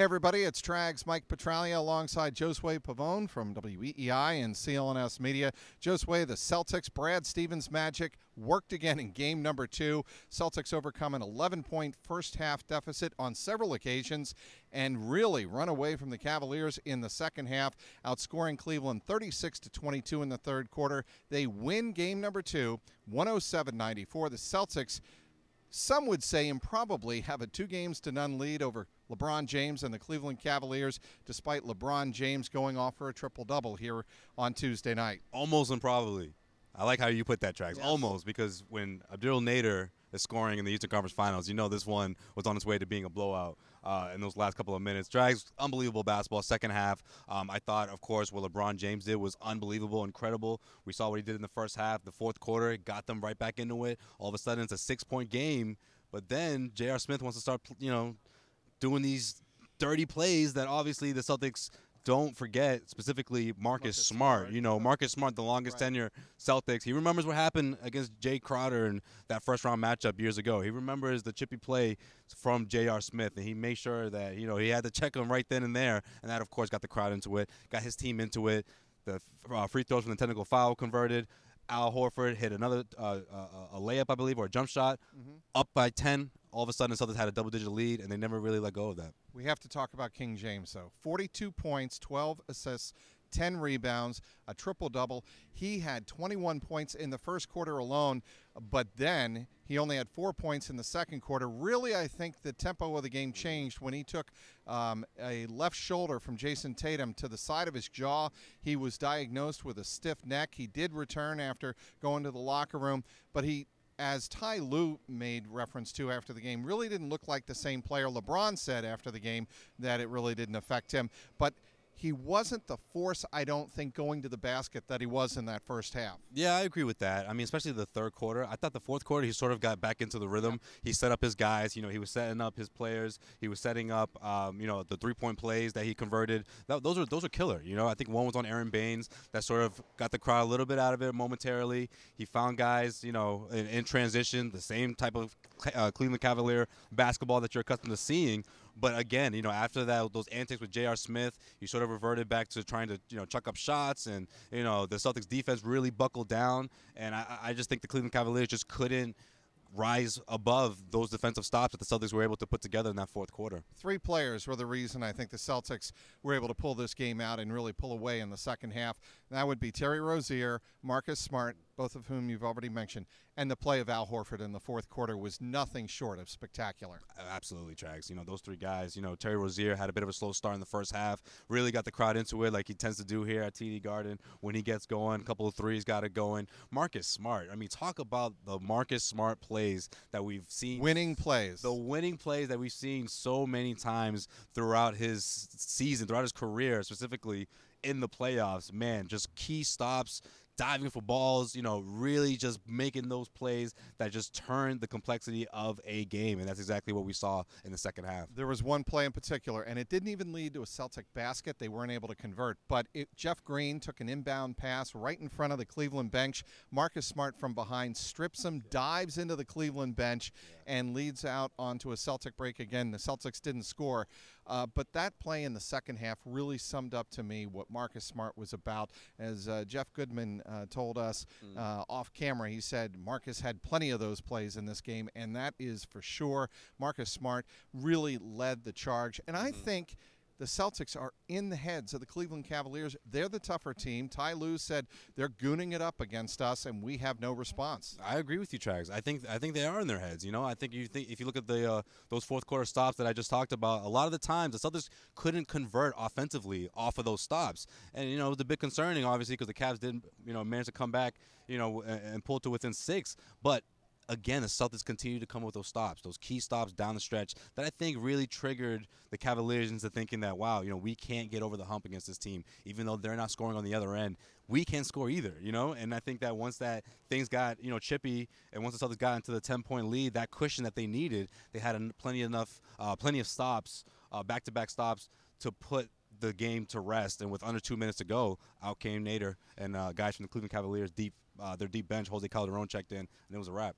Hey everybody, it's Trags Mike Petralia alongside Josue Pavon from WEEI and CLNS Media. Josue, the Celtics, Brad Stevens Magic worked again in game number 2. Celtics overcome an 11-point first-half deficit on several occasions and really run away from the Cavaliers in the second half, outscoring Cleveland 36-22 in the third quarter. They win game number 2, 107-94. The Celtics, some would say improbably, have a 2-0 lead over LeBron James and the Cleveland Cavaliers, despite LeBron James going off for a triple-double here on Tuesday night. Almost improbably. I like how you put that, Trags. Yes. Almost, because when Abdul Nader is scoring in the Eastern Conference Finals, you know this one was on its way to being a blowout in those last couple of minutes. Trags, unbelievable basketball second half. I thought, of course, what LeBron James did was unbelievable, incredible. We saw what he did in the first half. The fourth quarter, it got them right back into it. All of a sudden, it's a 6-point game. But then J.R. Smith wants to start, doing these dirty plays that obviously the Celtics don't forget, specifically Marcus Smart. Marcus Smart, the longest tenure Celtics. He remembers what happened against Jay Crowder in that first-round matchup years ago. He remembers the chippy play from J.R. Smith, and he made sure that, he had to check him right then and there, and that, of course, got the crowd into it, got his team into it. The free throws from the technical foul converted. Al Horford hit another a layup, I believe, or a jump shot, up by 10. All of a sudden, the Celtics had a double-digit lead, and they never really let go of that. We have to talk about King James, though. 42 points, 12 assists, 10 rebounds, a triple-double. He had 21 points in the first quarter alone, but then he only had 4 points in the second quarter. Really, I think the tempo of the game changed when he took a left shoulder from Jason Tatum to the side of his jaw. He was diagnosed with a stiff neck. He did return after going to the locker room, but he, as Ty Lue made reference to after the game, really didn't look like the same player. LeBron said after the game that it really didn't affect him. But he wasn't the force, I don't think, going to the basket that he was in that first half. Yeah, I agree with that. I mean, especially the third quarter. I thought the fourth quarter he sort of got back into the rhythm. Yeah. He set up his guys. He was setting up his players. He was setting up, the three-point plays that he converted. Those are killer. I think one was on Aaron Baines that sort of got the crowd a little bit out of it momentarily. He found guys, in transition, the same type of Cleveland Cavalier basketball that you're accustomed to seeing. But again, after that, those antics with J.R. Smith, he sort of reverted back to trying to, chuck up shots, and the Celtics defense really buckled down. And I just think the Cleveland Cavaliers just couldn't rise above those defensive stops that the Celtics were able to put together in that fourth quarter. 3 players were the reason I think the Celtics were able to pull this game out and really pull away in the second half. That would be Terry Rozier, Marcus Smart, both of whom you've already mentioned, and the play of Al Horford in the fourth quarter was nothing short of spectacular. Absolutely, Trags. Those 3 guys, Terry Rozier had a bit of a slow start in the first half, really got the crowd into it like he tends to do here at TD Garden when he gets going. A couple of threes got it going. Marcus Smart, talk about the Marcus Smart plays that we've seen. Winning plays. The winning plays that we've seen so many times throughout his season, throughout his career, specifically in the playoffs. Man, just key stops, diving for balls, really just making those plays that just turn the complexity of a game. And that's exactly what we saw in the second half. There was one play in particular, and it didn't even lead to a Celtic basket. They weren't able to convert. But Jeff Green took an inbound pass right in front of the Cleveland bench. Marcus Smart from behind strips him, dives into the Cleveland bench, and leads out onto a Celtic break again. The Celtics didn't score. But that play in the second half really summed up to me what Marcus Smart was about. As Jeff Goodman told us off camera, he said Marcus had plenty of those plays in this game, and that is for sure. Marcus Smart really led the charge. And I think the Celtics are in the heads of the Cleveland Cavaliers. They're the tougher team. Ty Lue said they're gooning it up against us, and we have no response. I agree with you, Trags. I think they are in their heads. I think if you look at those fourth quarter stops that I just talked about, a lot of the times the Celtics couldn't convert offensively off of those stops, and it was a bit concerning, obviously, because the Cavs didn't manage to come back and pull to within 6, but again, the Celtics continue to come with those stops, those key stops down the stretch that I think really triggered the Cavaliers into thinking that, wow, we can't get over the hump against this team. Even though they're not scoring on the other end, we can't score either, And I think that once that things got, chippy, and once the Celtics got into the 10-point lead, that cushion that they needed, they had plenty of stops, back-to-back stops to put the game to rest. And with under 2 minutes to go, out came Nader and guys from the Cleveland Cavaliers, their deep bench, Jose Calderon checked in, and it was a wrap.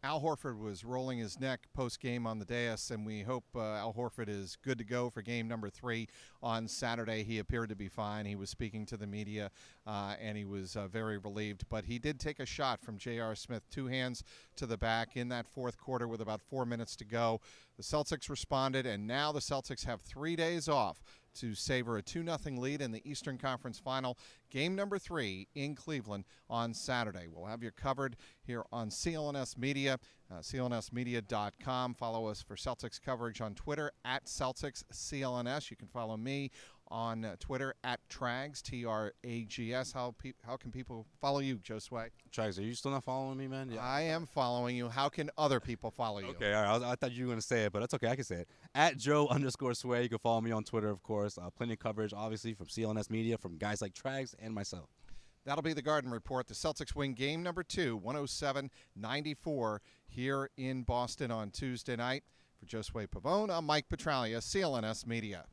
Al Horford was rolling his neck post-game on the dais, and we hope Al Horford is good to go for game number 3 on Saturday. He appeared to be fine. He was speaking to the media, and he was very relieved. But he did take a shot from J.R. Smith, 2 hands to the back in that fourth quarter with about 4 minutes to go. The Celtics responded, and now the Celtics have 3 days off to savor a 2-0 lead in the Eastern Conference Final. Game number 3 in Cleveland on Saturday. We'll have you covered here on CLNS Media, clnsmedia.com. Follow us for Celtics coverage on Twitter at CelticsCLNS. You can follow me on Twitter at Trags, Trags. How can people follow you, Josue? Trags, are you still not following me, man? Yeah. I am following you. How can other people follow you? Okay, all right. I thought you were going to say it, but that's okay. I can say it. At Joe_Sway. You can follow me on Twitter, of course. Plenty of coverage, obviously, from CLNS Media, from guys like Trags and myself. That'll be the Garden Report. The Celtics win game number 2, 107-94 here in Boston on Tuesday night. For Josue Pavon, I'm Mike Petralia, CLNS Media.